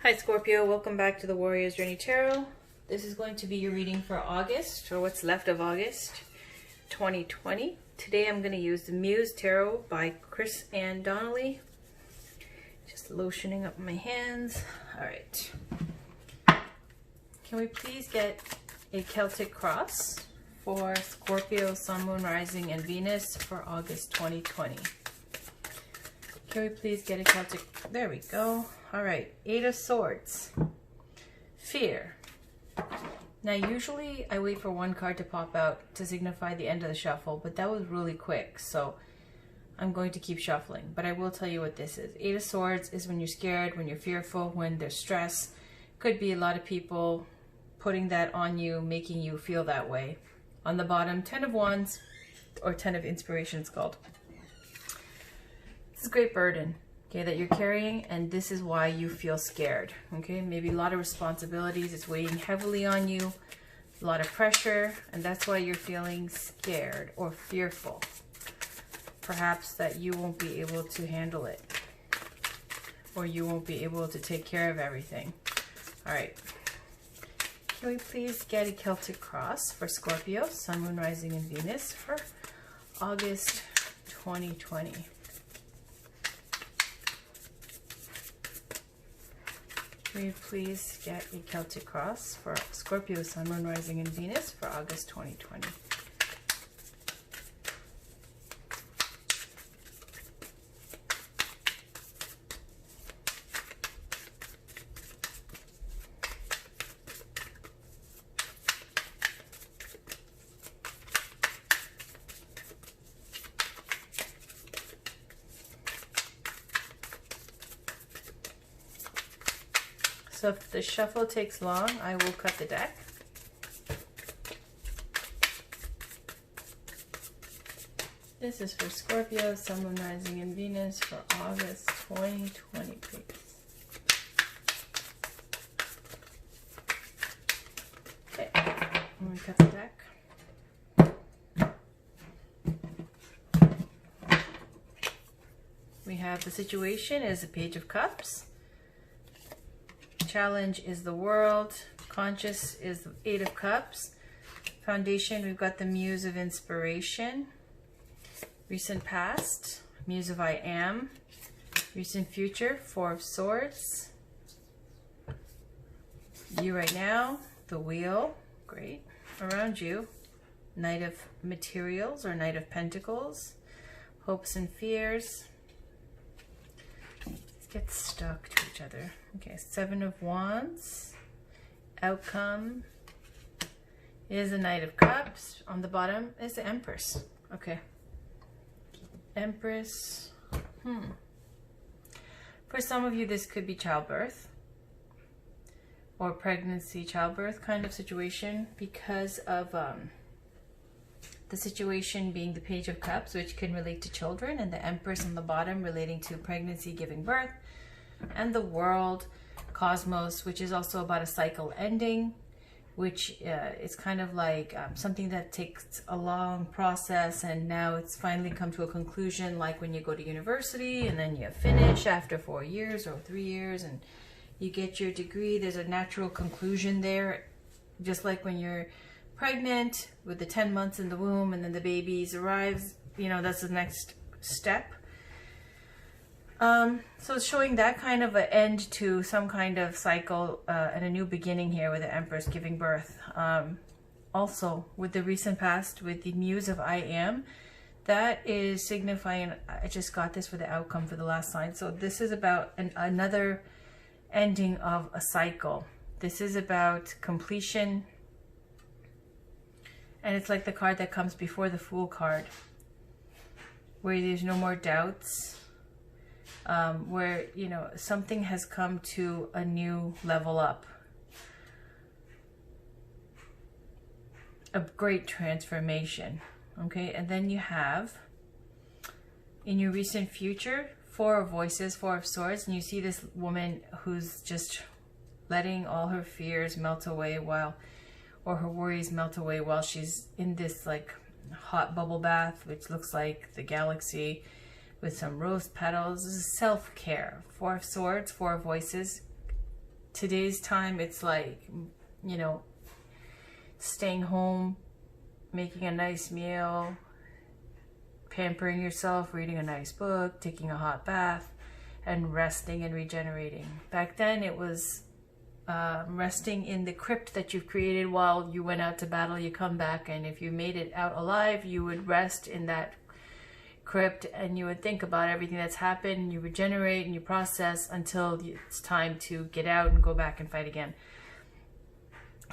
Hi Scorpio, welcome back to the Warrior's Journey Tarot. This is going to be your reading for August, or what's left of August 2020. Today I'm going to use the Muse Tarot by Chris Ann Donnelly. Just lotioning up my hands. Alright. Can we please get a Celtic cross for Scorpio, Sun, Moon, Rising, and Venus for August 2020? Can we please get a Celtic? There we go. All right, Eight of Swords. Fear. Now, usually I wait for one card to pop out to signify the end of the shuffle, but that was really quick, so I'm going to keep shuffling. But I will tell you what this is. Eight of Swords is when you're scared, when you're fearful, when there's stress. Could be a lot of people putting that on you, making you feel that way. On the bottom, 10 of Wands, or 10 of Inspiration it's called. This is a great burden, okay, that you're carrying, and this is why you feel scared, okay? Maybe a lot of responsibilities, it's weighing heavily on you, a lot of pressure, and that's why you're feeling scared or fearful. Perhaps that you won't be able to handle it, or you won't be able to take care of everything. All right. Can we please get a Celtic cross for Scorpio, Sun, Moon, Rising, and Venus for August 2020? Can we please get a Celtic cross for Scorpio, Sun, Moon, Rising, and Venus for August 2020? So if the shuffle takes long, I will cut the deck. This is for Scorpio, Sun, Moon, Rising, and Venus for August 2020, please. Okay, I'm going to cut the deck. We have the situation is a Page of Cups. Challenge is the World. Conscious is the Eight of Cups. Foundation, we've got the Muse of Inspiration. Recent Past, Muse of I Am. Recent Future, Four of Swords. You right now, the Wheel, great. Around you, Knight of Materials or Knight of Pentacles. Hopes and Fears. Get stuck to each other. Okay, Seven of Wands. Outcome is the Knight of Cups. On the bottom is the Empress. Okay. Empress. For some of you, this could be childbirth or pregnancy, childbirth kind of situation because of the situation being the Page of Cups, which can relate to children, and the Empress on the bottom relating to pregnancy, giving birth, and the World, Cosmos, which is also about a cycle ending, which is kind of like something that takes a long process, and now it's finally come to a conclusion, like when you go to university and then you finish after 4 years or 3 years and you get your degree. There's a natural conclusion there, just like when you're pregnant with the 10 months in the womb and then the babies arrives, you know, that's the next step. So it's showing that kind of an end to some kind of cycle and a new beginning here with the Empress giving birth. Also with the Recent Past, with the Muse of I Am, that is signifying, I just got this for the outcome for the last sign. So this is about another ending of a cycle. This is about completion. And it's like the card that comes before the Fool card, where there's no more doubts, where, you know, something has come to a new level up. A great transformation, okay? And then you have, in your recent future, Four of Voices, Four of Swords, and you see this woman who's just letting all her fears melt away or her worries melt away while she's in this like hot bubble bath, which looks like the galaxy with some rose petals. This is self-care. Four of Swords, Four of Voices, today's time, it's like, you know, staying home, making a nice meal, pampering yourself, reading a nice book, taking a hot bath, and resting and regenerating. Back then it was resting in the crypt that you've created while you went out to battle. You come back, and if you made it out alive, you would rest in that crypt and you would think about everything that's happened, and you regenerate and you process until it's time to get out and go back and fight again.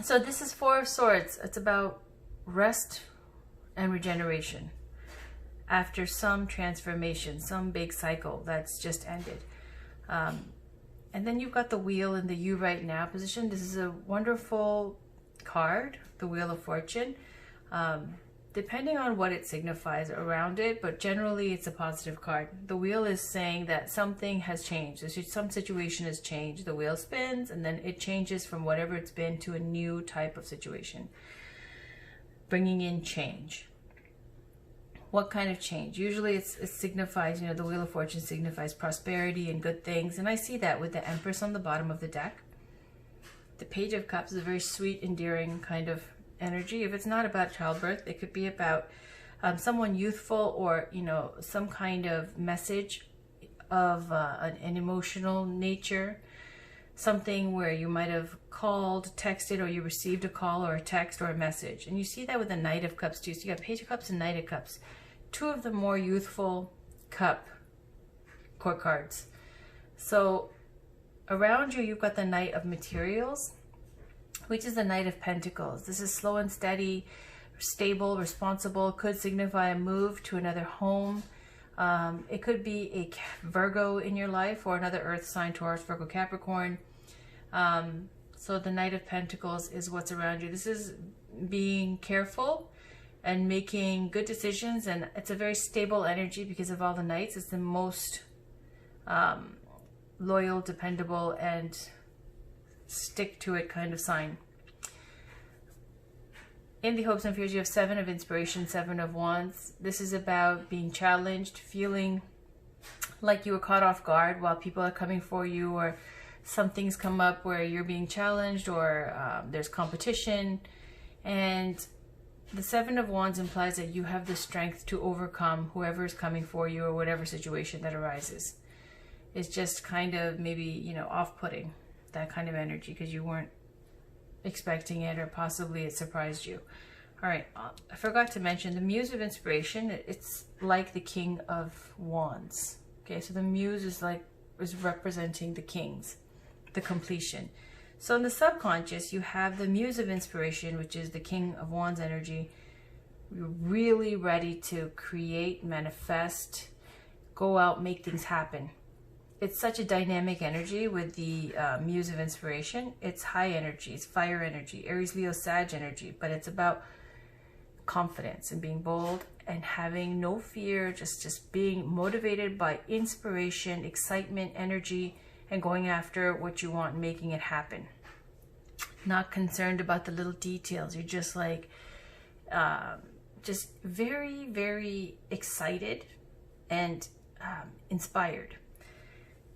So this is Four of Swords. It's about rest and regeneration after some transformation, some big cycle that's just ended. And then you've got the Wheel in the You Right Now position. This is a wonderful card, the Wheel of Fortune. Depending on what it signifies around it, but generally it's a positive card. The wheel is saying that something has changed. Some situation has changed. The wheel spins and then it changes from whatever it's been to a new type of situation, bringing in change. What kind of change? Usually it signifies, you know, the Wheel of Fortune signifies prosperity and good things. And I see that with the Empress on the bottom of the deck. The Page of Cups is a very sweet, endearing kind of energy. If it's not about childbirth, it could be about someone youthful, or, you know, some kind of message of an emotional nature. Something where you might have called, texted, or you received a call or a text or a message. And you see that with the Knight of Cups too. So you got Page of Cups and Knight of Cups. Two of the more youthful cup court cards. So around you, you've got the Knight of Materials, which is the Knight of Pentacles. This is slow and steady, stable, responsible. Could signify a move to another home. It could be a Virgo in your life, or another earth sign, Taurus, Virgo, Capricorn. So the Knight of Pentacles is what's around you. This is being careful and making good decisions, and it's a very stable energy because of all the Knights. It's the most loyal, dependable, and stick to it kind of sign. In the Hopes and Fears, you have Seven of Inspiration, Seven of Wands. This is about being challenged, feeling like you were caught off guard while people are coming for you, or something's come up where you're being challenged, or there's competition. And the Seven of Wands implies that you have the strength to overcome whoever is coming for you, or whatever situation that arises. It's just kind of maybe, you know, off-putting, that kind of energy, because you weren't expecting it, or possibly it surprised you. All right, I forgot to mention the Muse of Inspiration. It's like the King of Wands. Okay, so the Muse is representing the kings, the completion. So in the subconscious, you have the Muse of Inspiration, which is the King of Wands energy. You're really ready to create, manifest, go out, make things happen. It's such a dynamic energy with the Muse of Inspiration. It's high energy, it's fire energy, Aries, Leo, Sag energy, but it's about confidence and being bold and having no fear, just being motivated by inspiration, excitement, energy, and going after what you want and making it happen. Not concerned about the little details. You're just like, just very, very excited and inspired.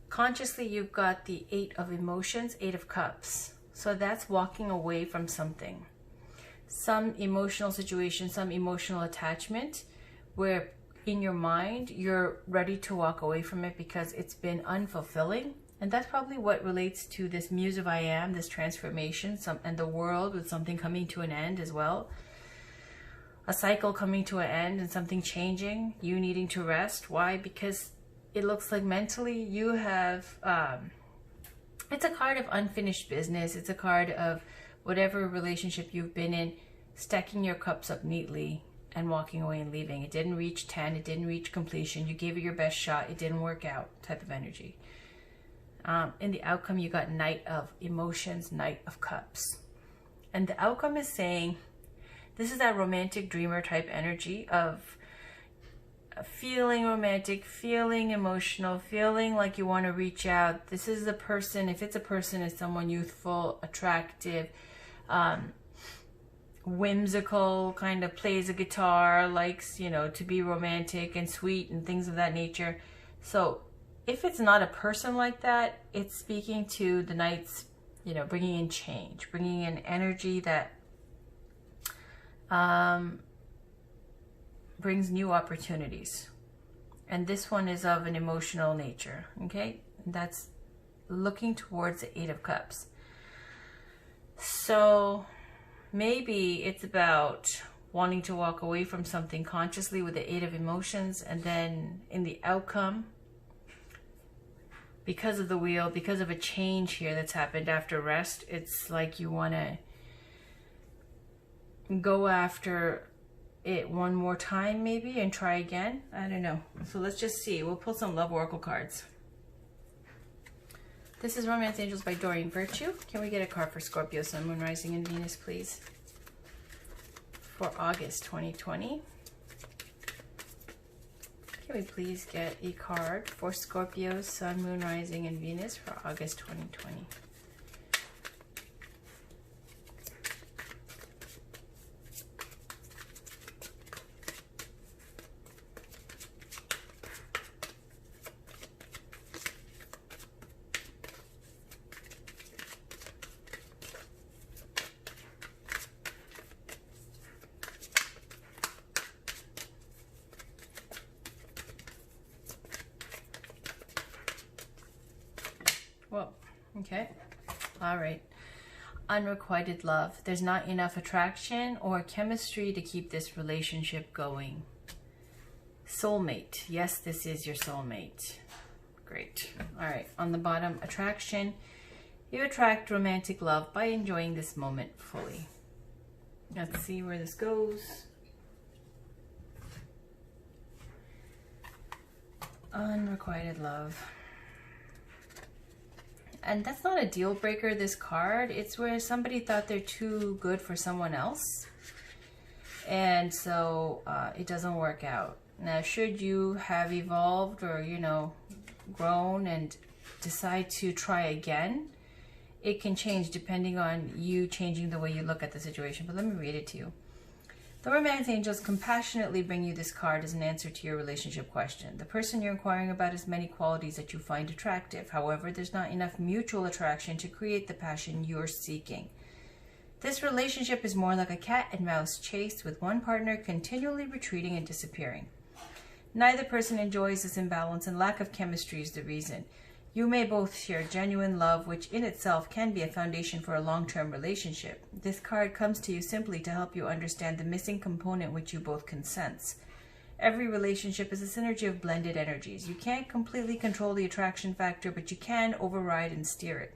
Consciously, you've got the Eight of Emotions, Eight of Cups. So that's walking away from something. Some emotional situation, some emotional attachment, where in your mind, you're ready to walk away from it because it's been unfulfilling. And that's probably what relates to this Muse of I Am, this transformation, and the world with something coming to an end as well. A cycle coming to an end and something changing, you needing to rest. Why? Because it looks like mentally you have, it's a card of unfinished business. It's a card of whatever relationship you've been in, stacking your cups up neatly and walking away and leaving. It didn't reach 10, it didn't reach completion. You gave it your best shot, it didn't work out type of energy. In the outcome, you got Knight of Emotions, Knight of Cups. And the outcome is saying, this is that romantic dreamer type energy of feeling romantic, feeling emotional, feeling like you want to reach out. This is the person, if it's a person, it's someone youthful, attractive, whimsical, kind of plays a guitar, likes, you know, to be romantic and sweet and things of that nature. So if it's not a person like that, it's speaking to the Knights you know, bringing in change, bringing in energy that brings new opportunities. And this one is of an emotional nature, okay? That's looking towards the Eight of Cups. So maybe it's about wanting to walk away from something consciously with the Eight of Emotions, and then in the outcome, because of the wheel, because of a change here that's happened after rest, it's like you want to go after it one more time maybe and try again. I don't know. So let's just see. We'll pull some love oracle cards. This is Romance Angels by Doreen Virtue. Can we get a card for Scorpio, Sun, Moon, Rising, and Venus, please? For August 2020. Can we please get a card for Scorpio, Sun, Moon, Rising, and Venus for August 2020? Well, okay. All right. Unrequited love. There's not enough attraction or chemistry to keep this relationship going. Soulmate. Yes, this is your soulmate. Great. All right. On the bottom, attraction. You attract romantic love by enjoying this moment fully. Let's see where this goes. Unrequited love. And that's not a deal breaker, this card. It's where somebody thought they're too good for someone else. And so it doesn't work out. Now, should you have evolved or, you know, grown and decide to try again, it can change depending on you changing the way you look at the situation. But let me read it to you. The Romance Angels compassionately bring you this card as an answer to your relationship question. The person you're inquiring about has many qualities that you find attractive. However, there's not enough mutual attraction to create the passion you're seeking. This relationship is more like a cat and mouse chase, with one partner continually retreating and disappearing. Neither person enjoys this imbalance, and lack of chemistry is the reason. You may both share genuine love, which in itself can be a foundation for a long-term relationship. This card comes to you simply to help you understand the missing component which you both can sense. Every relationship is a synergy of blended energies. You can't completely control the attraction factor, but you can override and steer it.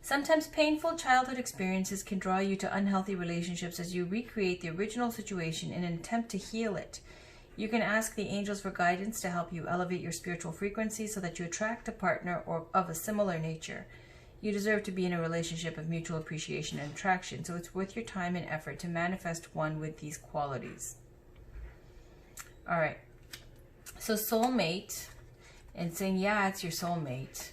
Sometimes painful childhood experiences can draw you to unhealthy relationships as you recreate the original situation in an attempt to heal it. You can ask the angels for guidance to help you elevate your spiritual frequency so that you attract a partner or of a similar nature. You deserve to be in a relationship of mutual appreciation and attraction, so it's worth your time and effort to manifest one with these qualities. All right. So soulmate, and saying, yeah, it's your soulmate.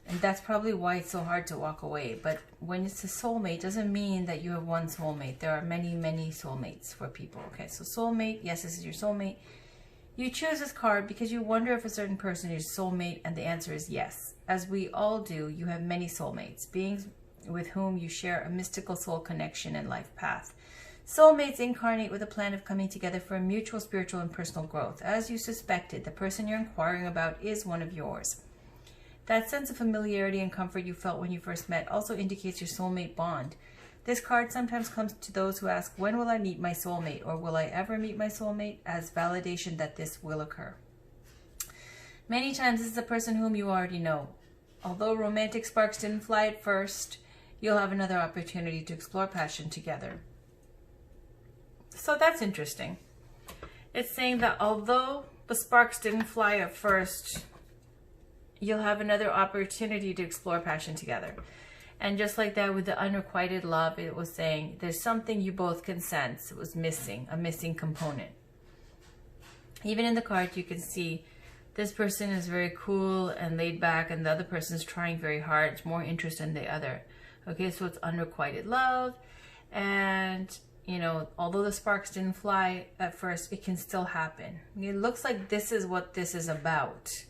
And that's probably why it's so hard to walk away. But when it's a soulmate, doesn't mean that you have one soulmate. There are many, many soulmates for people. Okay, so soulmate, yes, this is your soulmate. You choose this card because you wonder if a certain person is your soulmate, and the answer is yes. As we all do, you have many soulmates, beings with whom you share a mystical soul connection and life path. Soulmates incarnate with a plan of coming together for a mutual spiritual and personal growth. As you suspected, the person you're inquiring about is one of yours. That sense of familiarity and comfort you felt when you first met also indicates your soulmate bond. This card sometimes comes to those who ask, when will I meet my soulmate, or will I ever meet my soulmate, as validation that this will occur. Many times this is a person whom you already know. Although romantic sparks didn't fly at first, you'll have another opportunity to explore passion together. So that's interesting. It's saying that although the sparks didn't fly at first, you'll have another opportunity to explore passion together. And just like that with the unrequited love, it was saying there's something you both can sense. It was missing, a missing component. Even in the card, you can see this person is very cool and laid back, and the other person is trying very hard. It's more interest in the other. Okay, so it's unrequited love. And, you know, although the sparks didn't fly at first, it can still happen. It looks like this is what this is about.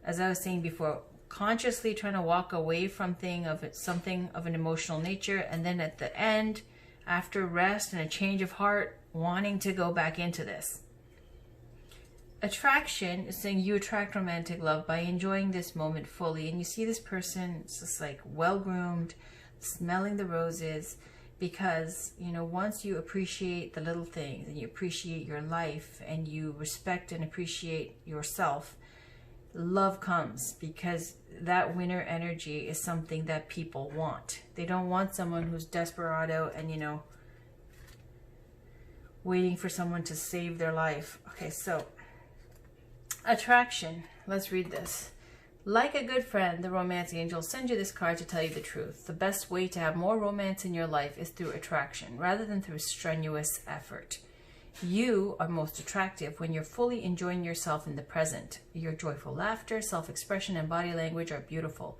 As I was saying before, consciously trying to walk away from something of an emotional nature, and then at the end, after rest and a change of heart, wanting to go back into this. Attraction is saying you attract romantic love by enjoying this moment fully, and you see this person, it's just like well-groomed, smelling the roses, because, you know, once you appreciate the little things and you appreciate your life and you respect and appreciate yourself, love comes, because that winner energy is something that people want. They don't want someone who's desperado and, you know, waiting for someone to save their life. Okay, so attraction. Let's read this. Like a good friend, the romance angel sends you this card to tell you the truth. The best way to have more romance in your life is through attraction, rather than through strenuous effort. You are most attractive when you're fully enjoying yourself in the present. Your joyful laughter, self-expression, and body language are beautiful.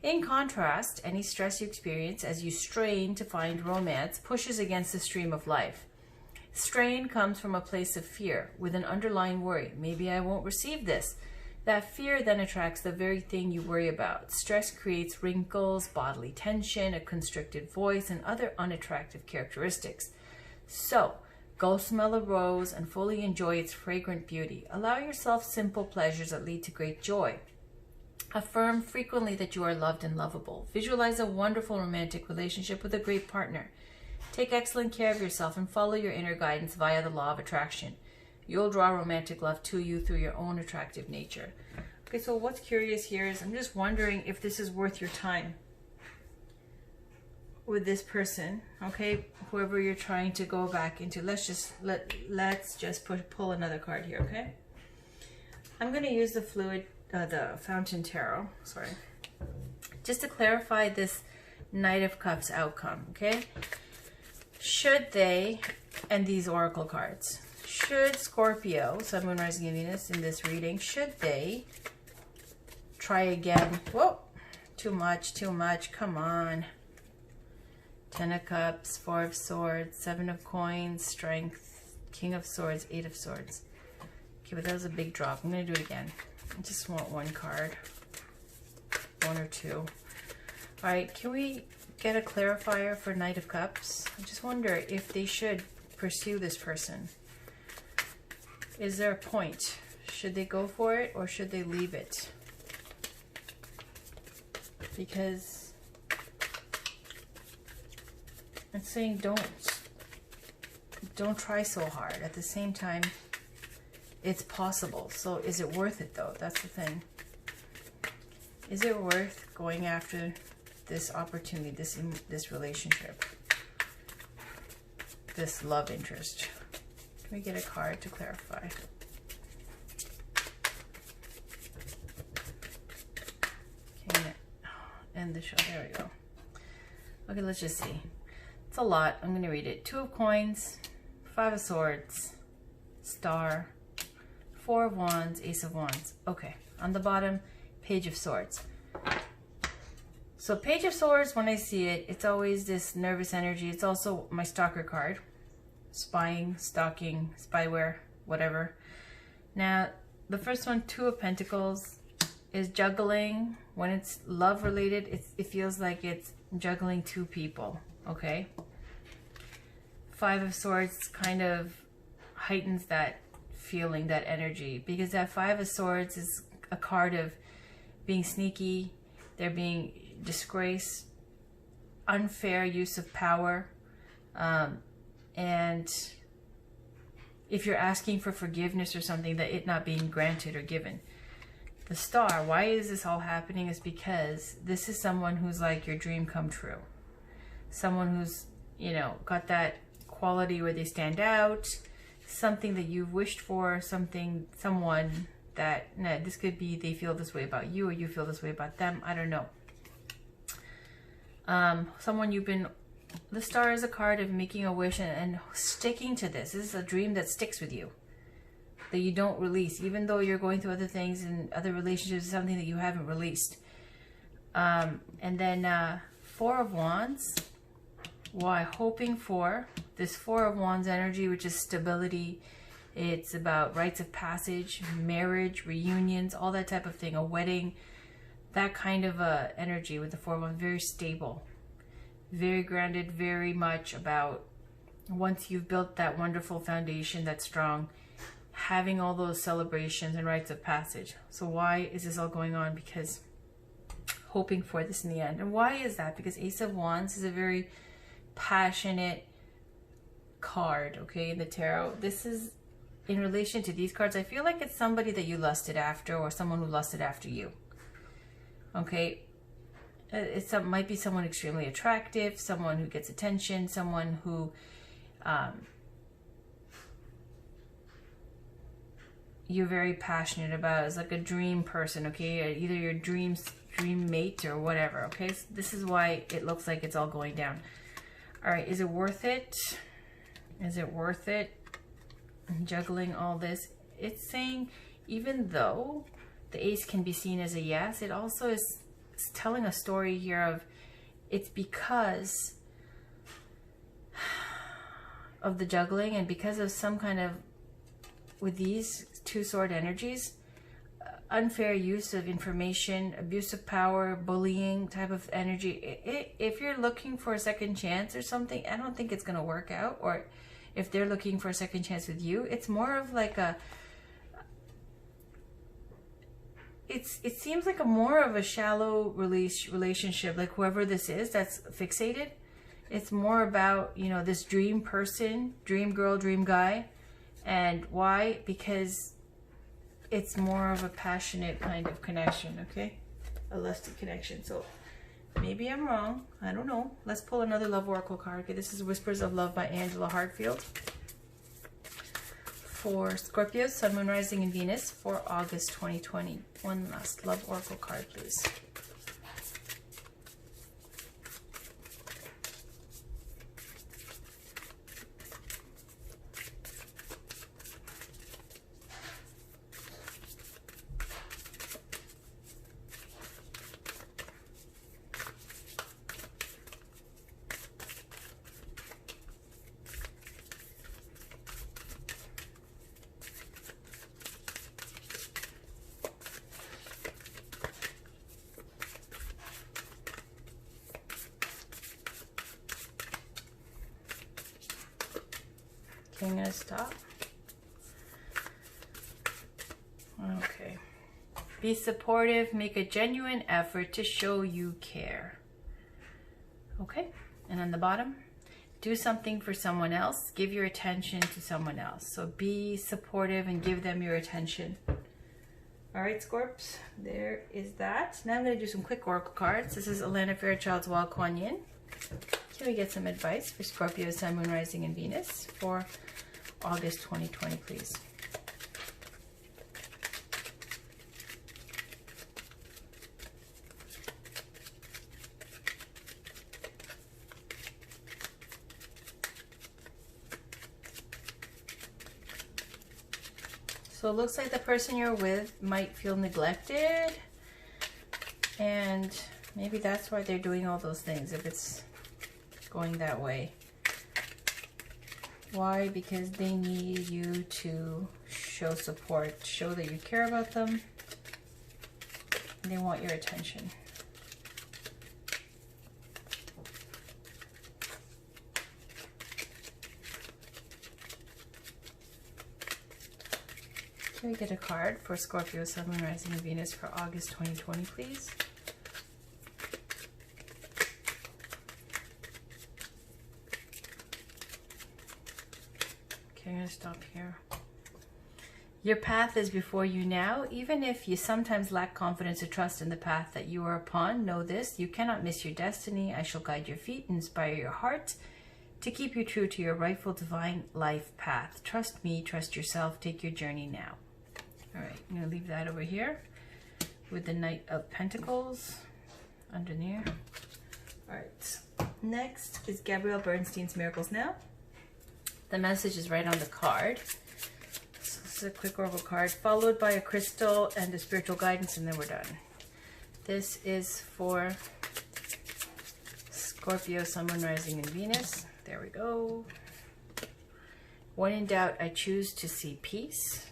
In contrast, any stress you experience as you strain to find romance pushes against the stream of life. Strain comes from a place of fear, with an underlying worry. Maybe I won't receive this. That fear then attracts the very thing you worry about. Stress creates wrinkles, bodily tension, a constricted voice, and other unattractive characteristics. So, go smell a rose and fully enjoy its fragrant beauty. Allow yourself simple pleasures that lead to great joy. Affirm frequently that you are loved and lovable. Visualize a wonderful romantic relationship with a great partner. Take excellent care of yourself and follow your inner guidance via the law of attraction. You'll draw romantic love to you through your own attractive nature. Okay, so what's curious here is I'm just wondering if this is worth your time with this person, okay? Whoever you're trying to go back into. Let's just pull another card here, okay? I'm going to use the Fountain Tarot, sorry, just to clarify this Knight of Cups outcome, okay? Should they, and these Oracle cards, should Scorpio, Sun, Moon, Rising, and Venus in this reading, should they try again? Whoa, too much, come on. 10 of Cups, 4 of Swords, 7 of Coins, Strength, King of Swords, 8 of Swords. Okay, but that was a big drop. I'm going to do it again. I just want one card. One or two. All right, can we get a clarifier for Knight of Cups? I just wonder if they should pursue this person. Is there a point? Should they go for it or should they leave it? Because it's saying don't try so hard. At the same time, it's possible. So is it worth it though? That's the thing. Is it worth going after this opportunity, this relationship, this love interest? Can we get a card to clarify? Okay, end the show. There we go. Okay, let's just see. It's a lot. I'm going to read it. 2 of Coins, 5 of Swords, Star, 4 of Wands, Ace of Wands. Okay, on the bottom, Page of Swords. So Page of Swords, when I see it, it's always this nervous energy. It's also my stalker card. Spying, stalking, spyware, whatever. Now, the first one, 2 of Pentacles, is juggling. When it's love related, it feels like it's juggling 2 people, okay? 5 of Swords kind of heightens that feeling, that energy, because that 5 of Swords is a card of being sneaky, there being disgrace, unfair use of power, and if you're asking for forgiveness or something, that it not being granted or given. The Star, why is this all happening, is because this is someone who's like your dream come true. Someone who's, you know, got that quality where they stand out, something that you've wished for, someone that, this could be they feel this way about you or you feel this way about them, I don't know. Someone you've been, the Star is a card of making a wish and sticking to this. This is a dream that sticks with you, that you don't release, even though you're going through other things and other relationships, something that you haven't released. And then 4 of Wands. Why? Hoping for this 4 of Wands energy, which is stability. It's about rites of passage, marriage, reunions, all that type of thing, a wedding. that kind of energy with the 4-1. Very stable, very grounded, very much about once you've built that wonderful foundation that's strong, having all those celebrations and rites of passage. So why is this all going on? Because hoping for this in the end. And why is that? Because Ace of Wands is a very passionate card, okay, in the tarot. This is in relation to these cards. I feel like it's somebody that you lusted after, or someone who lusted after you. Okay, might be someone extremely attractive, someone who gets attention, someone who you're very passionate about. It's like a dream person, okay? Either your dream mate or whatever, okay? So this is why it looks like it's all going down. All right, is it worth it? Is it worth it? Juggling all this. It's saying, even though the ace can be seen as a yes, it also is telling a story here of it's because of the juggling and because of some kind of, with these two sword energies, unfair use of information, abuse of power, bullying type of energy. If you're looking for a second chance or something, I don't think it's going to work out. Or if they're looking for a second chance with you, it's more of like a, it seems like a more of a shallow relationship, like whoever this is that's fixated. It's more about, you know, this dream person, dream girl, dream guy. And why? Because it's more of a passionate kind of connection, okay? A lusty connection. So maybe I'm wrong. I don't know. Let's pull another love oracle card. Okay, this is Whispers of Love by Angela Hartfield. For Scorpio, Sun, Moon, Rising, and Venus for August 2020. One last love oracle card, please. I'm gonna stop. Okay. Be supportive. Make a genuine effort to show you care. Okay. And on the bottom, do something for someone else. Give your attention to someone else. So be supportive and give them your attention. All right, Scorps. There is that. Now I'm going to do some quick oracle cards. This is Alana Fairchild's Wild Kuan Yin. Can we get some advice for Scorpio, Sun, Moon, Rising, and Venus for August 2020, please? So it looks like the person you're with might feel neglected, and maybe that's why they're doing all those things, if it's going that way. Why? Because they need you to show support, show that you care about them. They want your attention. Can we get a card for Scorpio, Sun, Moon, Rising, and Venus for August 2020, please? Okay, I'm going to stop here. Your path is before you now. Even if you sometimes lack confidence or trust in the path that you are upon, know this: you cannot miss your destiny. I shall guide your feet, inspire your heart to keep you true to your rightful divine life path. Trust me, trust yourself, take your journey now. All right, I'm going to leave that over here with the Knight of Pentacles underneath. All right, next is Gabrielle Bernstein's Miracles Now. The message is right on the card. So this is a quick oracle card, followed by a crystal and a spiritual guidance, and then we're done. This is for Scorpio, Sun, Moon, Rising, and Venus. There we go. When in doubt, I choose to see peace.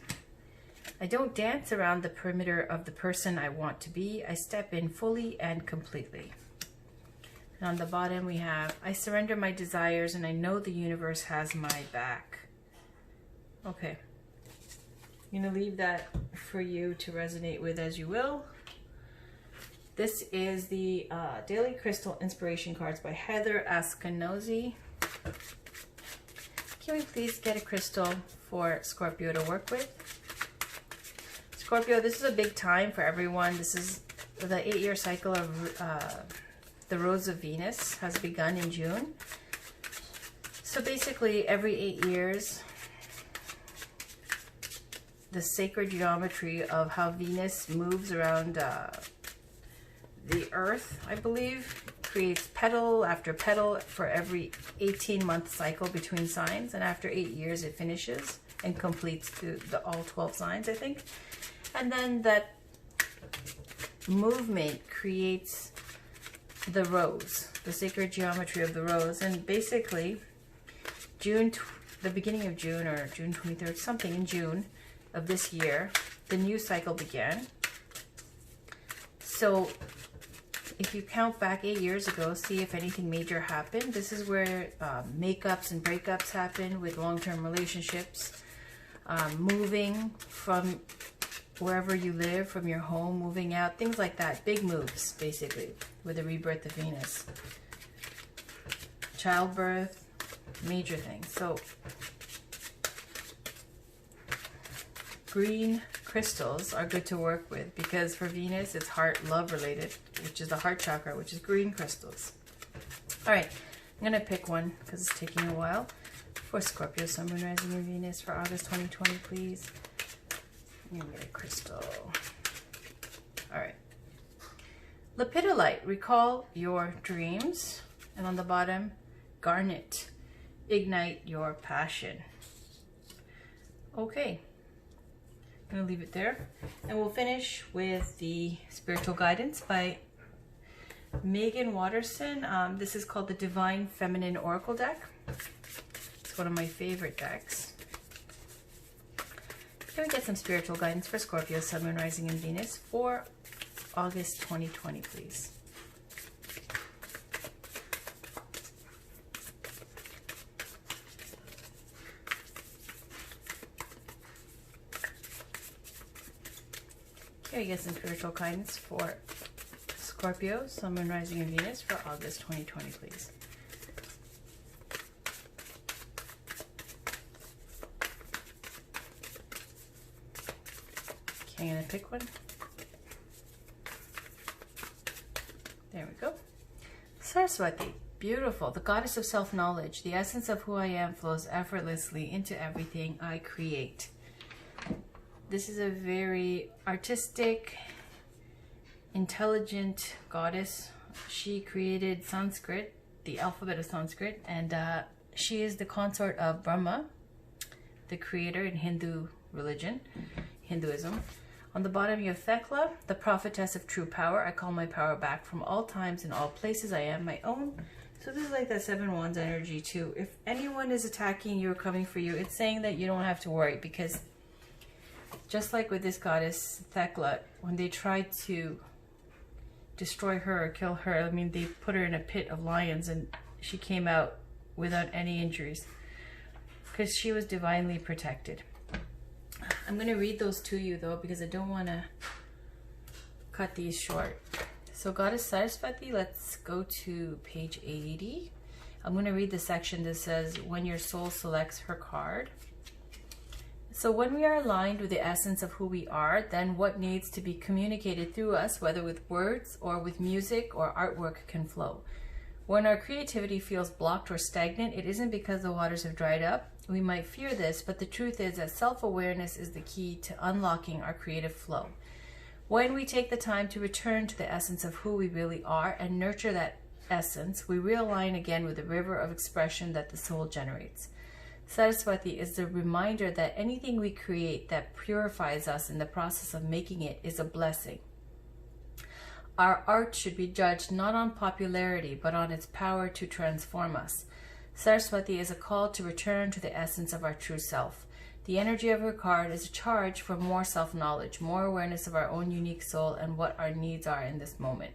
I don't dance around the perimeter of the person I want to be. I step in fully and completely. And on the bottom we have, I surrender my desires and I know the universe has my back. Okay. I'm going to leave that for you to resonate with as you will. This is the Daily Crystal Inspiration Cards by Heather Askanose. Can we please get a crystal for Scorpio to work with? Scorpio, this is a big time for everyone. This is the 8-year cycle of the Rose of Venus has begun in June. So basically every 8 years, the sacred geometry of how Venus moves around the Earth, I believe, creates petal after petal for every 18-month cycle between signs, and after 8 years it finishes and completes all 12 signs, I think. And then that movement creates the rose, the sacred geometry of the rose. And basically the beginning of June, or June 23rd, something in June of this year, the new cycle began. So if you count back 8 years ago, see if anything major happened. This is where makeups and breakups happen with long-term relationships, moving from wherever you live, from your home, moving out, things like that. Big moves, basically, with the rebirth of Venus. Childbirth, major things. So green crystals are good to work with because for Venus it's heart love related, which is the heart chakra, which is green crystals. All right, I'm gonna pick one because it's taking a while for Scorpio, Sun, Moon, Rising, and Venus for August 2020, please. I'm gonna get a crystal. All right, lepidolite, recall your dreams, and on the bottom, garnet, ignite your passion. Okay. I'm going to leave it there, and we'll finish with the spiritual guidance by Megan Watterson. This is called the Divine Feminine Oracle deck. It's one of my favorite decks. Can we get some spiritual guidance for Scorpio, Sun, Moon, Rising, and Venus for August 2020, please? Okay, get some spiritual guidance for Scorpio, Sun, Moon, Rising, and Venus for August 2020, please. Okay, I'm going to pick one. There we go. Saraswati, beautiful, the goddess of self-knowledge. The essence of who I am flows effortlessly into everything I create. This is a very artistic, intelligent goddess. She created Sanskrit, the alphabet of Sanskrit, and she is the consort of Brahma, the creator in Hindu religion, Hinduism. On the bottom you have Thekla, the prophetess of true power. I call my power back from all times and all places. I am my own. So this is like that 7 Wands energy too. If anyone is attacking you or coming for you, it's saying that you don't have to worry, because just like with this goddess, Thekla, when they tried to destroy her or kill her, I mean, they put her in a pit of lions and she came out without any injuries because she was divinely protected. I'm going to read those to you though, because I don't want to cut these short. So Goddess Saraswati, let's go to page 80. I'm going to read the section that says, when your soul selects her card. So when we are aligned with the essence of who we are, then what needs to be communicated through us, whether with words or with music or artwork, can flow. When our creativity feels blocked or stagnant, it isn't because the waters have dried up. We might fear this, but the truth is that self-awareness is the key to unlocking our creative flow. When we take the time to return to the essence of who we really are and nurture that essence, we realign again with the river of expression that the soul generates. Saraswati is the reminder that anything we create that purifies us in the process of making it is a blessing. Our art should be judged not on popularity, but on its power to transform us. Saraswati is a call to return to the essence of our true self. The energy of her card is a charge for more self-knowledge, more awareness of our own unique soul and what our needs are in this moment.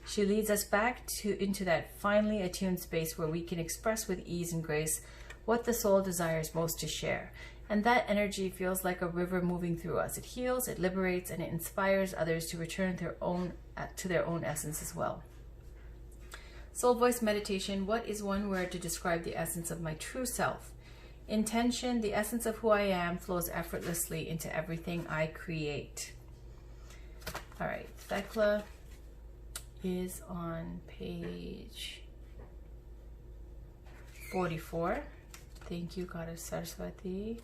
She leads us back into that finely attuned space where we can express with ease and grace what the soul desires most to share. And that energy feels like a river moving through us. It heals, it liberates, and it inspires others to return to their own essence as well. Soul Voice Meditation. What is one word to describe the essence of my true self? Intention. The essence of who I am flows effortlessly into everything I create. All right, Thecla is on page 44. Thank you, Goddess Saraswati.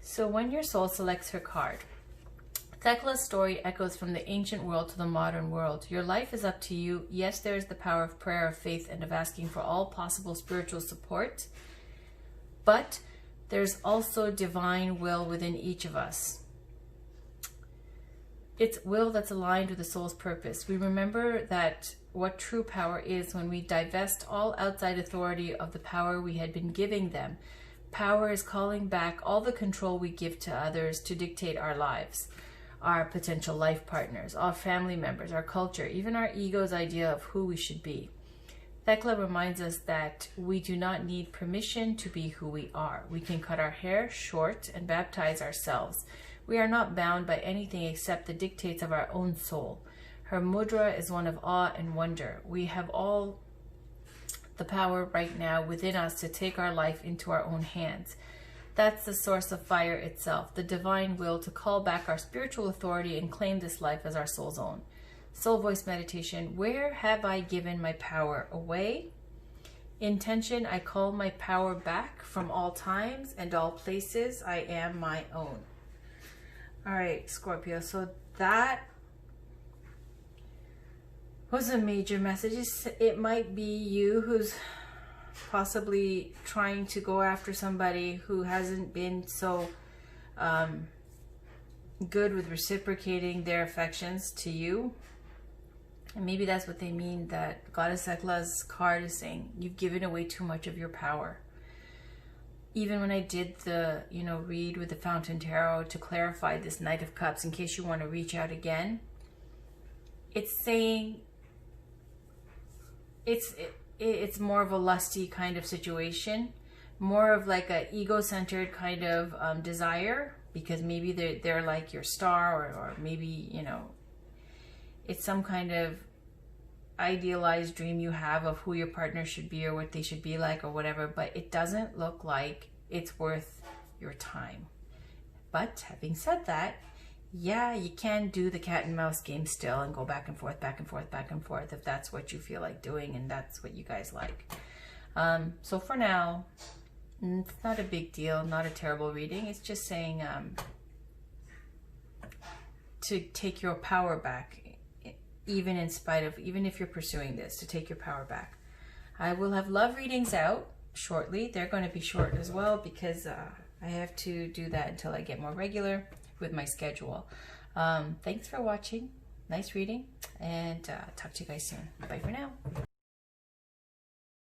So when your soul selects her card, Thecla's story echoes from the ancient world to the modern world. Your life is up to you. Yes, there is the power of prayer, of faith, and of asking for all possible spiritual support. But there's also divine will within each of us. It's will that's aligned with the soul's purpose. We remember that what true power is when we divest all outside authority of the power we had been giving them. Power is calling back all the control we give to others to dictate our lives, our potential life partners, our family members, our culture, even our ego's idea of who we should be. Thecla reminds us that we do not need permission to be who we are. We can cut our hair short and baptize ourselves. We are not bound by anything except the dictates of our own soul. Her mudra is one of awe and wonder. We have all the power right now within us to take our life into our own hands. That's the source of fire itself, the divine will to call back our spiritual authority and claim this life as our soul's own. Soul Voice Meditation. Where have I given my power away? Intention. I call my power back from all times and all places. I am my own. All right, Scorpio. So that was a major message. It might be you who's possibly trying to go after somebody who hasn't been so good with reciprocating their affections to you. And maybe that's what they mean, that Goddess Thecla's card is saying, you've given away too much of your power. Even when I did the, read with the Fountain Tarot to clarify this Knight of Cups, in case you want to reach out again, it's saying it's more of a lusty kind of situation, more of like a ego-centered kind of desire, because maybe they're like your star, or maybe, it's some kind of idealized dream you have of who your partner should be or what they should be like or whatever, but it doesn't look like it's worth your time. But having said that, yeah, you can do the cat and mouse game still and go back and forth, back and forth, back and forth if that's what you feel like doing and that's what you guys like. So for now, it's not a big deal, not a terrible reading. It's just saying to take your power back, even if you're pursuing this, to take your power back. I will have love readings out shortly. They're going to be short as well because I have to do that until I get more regular with my schedule. Thanks for watching. Nice reading, and talk to you guys soon. Bye for now.